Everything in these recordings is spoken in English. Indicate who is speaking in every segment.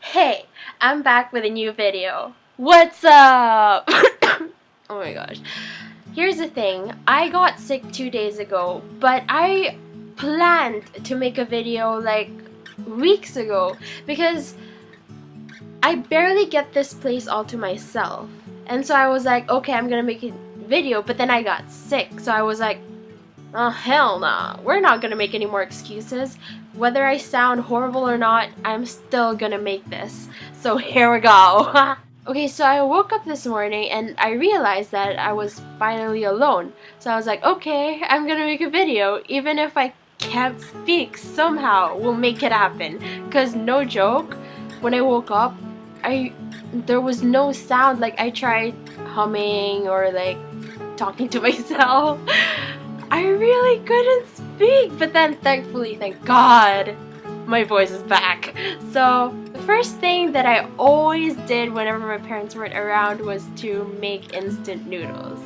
Speaker 1: Hey, I'm back with a new video. What's up? Oh my gosh. Here's the thing, I got sick 2 days ago, but I planned to make a video like weeks ago because I barely get this place all to myself. And so I was like, okay, I'm gonna make a video, but then I got sick, so I was like, oh hell nah, we're not gonna make any more excuses. Whether I sound horrible or not, I'm still gonna make this. So here we go. Okay, so I woke up this morning and I realized that I was finally alone. So I was like, okay, I'm gonna make a video. Even if I can't speak, somehow we'll make it happen. Cause no joke, when I woke up, there was no sound. Like I tried humming or like talking to myself. I really couldn't speak, but then thankfully, thank God, my voice is back. So the first thing that I always did whenever my parents weren't around was to make instant noodles.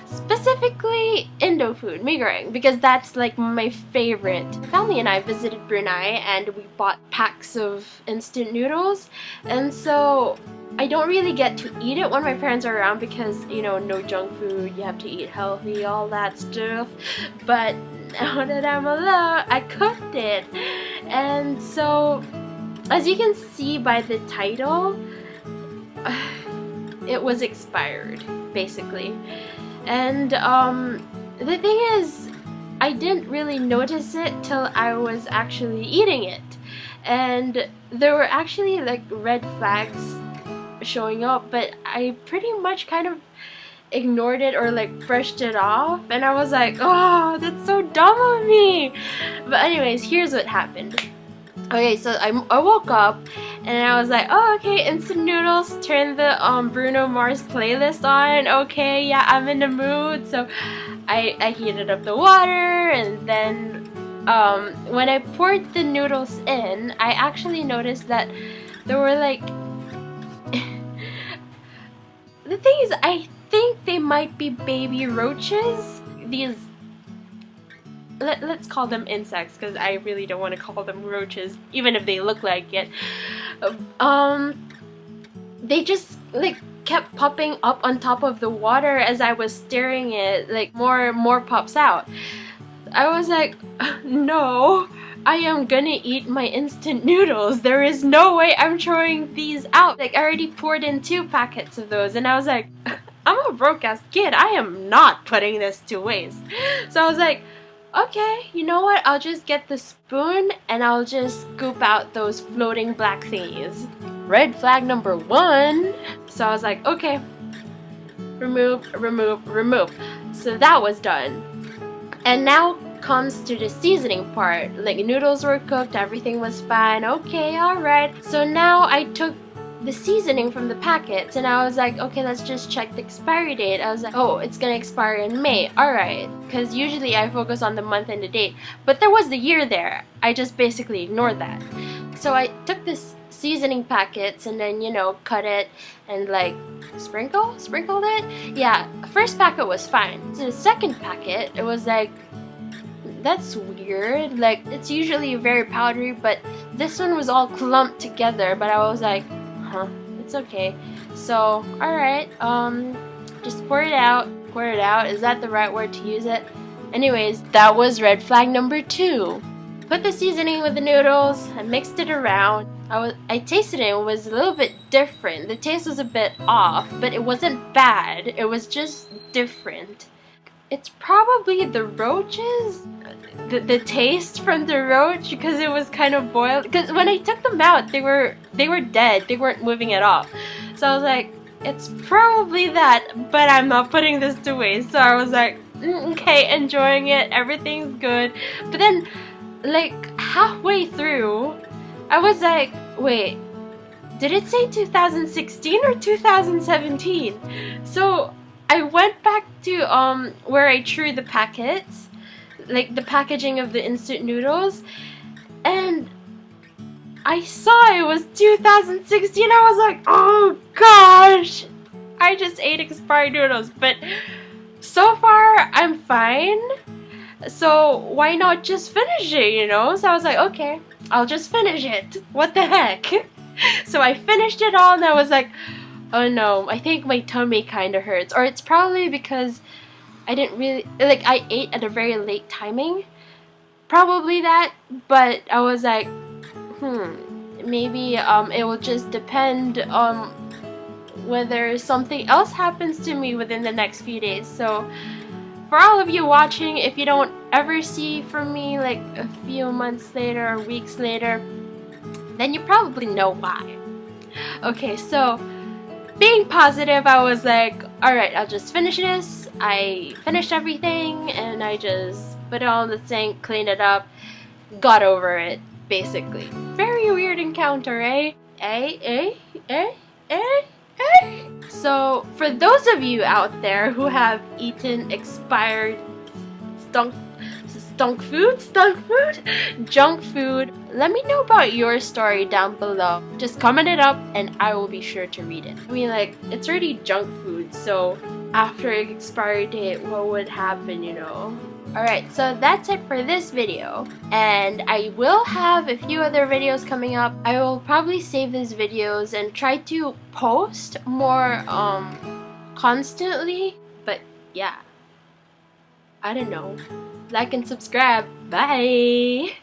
Speaker 1: Specifically Indo food, mee goreng, because that's like my favorite. My family and I visited Brunei and we bought packs of instant noodles, and so I don't really get to eat it when my parents are around because, you know, no junk food, you have to eat healthy, all that stuff. But now that I'm alone, I cooked it. And so, as you can see by the title, it was expired, basically. And the thing is, I didn't really notice it till I was actually eating it. And there were actually like red flags showing up, but I pretty much kind of ignored it or like brushed it off, and I was like, oh, that's so dumb of me. But anyways, here's what happened. Okay, so I woke up and I was like, oh, okay, instant noodles, turn the Bruno Mars playlist on. Okay, yeah, I'm in the mood. So I heated up the water, and then when I poured the noodles in, I actually noticed that there were like the thing is, I think they might be baby roaches. These, let's call them insects, because I really don't want to call them roaches, even if they look like it. They just like kept popping up on top of the water as I was stirring it. Like more pops out. I was like, no, I am gonna eat my instant noodles. There is no way I'm throwing these out. Like I already poured in 2 packets of those, and I was like, I'm a broke ass kid. I am not putting this to waste. So I was like, okay, you know what? I'll just get the spoon and I'll just scoop out those floating black thingies. Red flag number 1. So I was like, okay, remove. So that was done. And now comes to the seasoning part. Like noodles were cooked, everything was fine. Okay, alright. So now I took the seasoning from the packets and I was like, okay, let's just check the expiry date. I was like, oh, it's gonna expire in May. Alright. Because usually I focus on the month and the date. But there was the year there. I just basically ignored that. So I took this seasoning packets and then, you know, cut it and like sprinkled it. Yeah, first packet was fine. So the second packet, it was like, that's weird. Like it's usually very powdery, but this one was all clumped together. But I was like, huh, it's okay. So alright, just pour it out. Is that the right word to use it? Anyways, that was red flag number 2. Put the seasoning with the noodles, I mixed it around. I tasted it, it was a little bit different. The taste was a bit off, but it wasn't bad. It was just different. It's probably the roaches, the taste from the roach, because it was kind of boiled. Because when I took them out, they were dead. They weren't moving at all. So I was like, it's probably that, but I'm not putting this to waste. So I was like, okay, enjoying it. Everything's good. But then, like halfway through, I was like, wait, did it say 2016 or 2017? So I went back to where I threw the packets, like the packaging of the instant noodles, and I saw it was 2016. I was like, oh gosh, I just ate expired noodles. But so far I'm fine, so why not just finish it, you know? So I was like, okay, I'll just finish it. What the heck? So So I finished it all and I was like, oh no, I think my tummy kind of hurts. Or it's probably because I didn't really, like, I ate at a very late timing. Probably that, but I was like, maybe it will just depend on whether something else happens to me within the next few days. So for all of you watching, if you don't ever see from me like a few months later or weeks later, then you probably know why. Okay, so being positive, I was like, alright, I'll just finish this. I finished everything and I just put it on the sink, cleaned it up, got over it, basically. Very weird encounter, eh? So, for those of you out there who have eaten expired junk food, let me know about your story down below. Just comment it up and I will be sure to read it. I mean, like, it's already junk food, so after expiry date, what would happen, you know? Alright, so that's it for this video, and I will have a few other videos coming up. I will probably save these videos and try to post more constantly, but yeah, I don't know. Like and subscribe. Bye!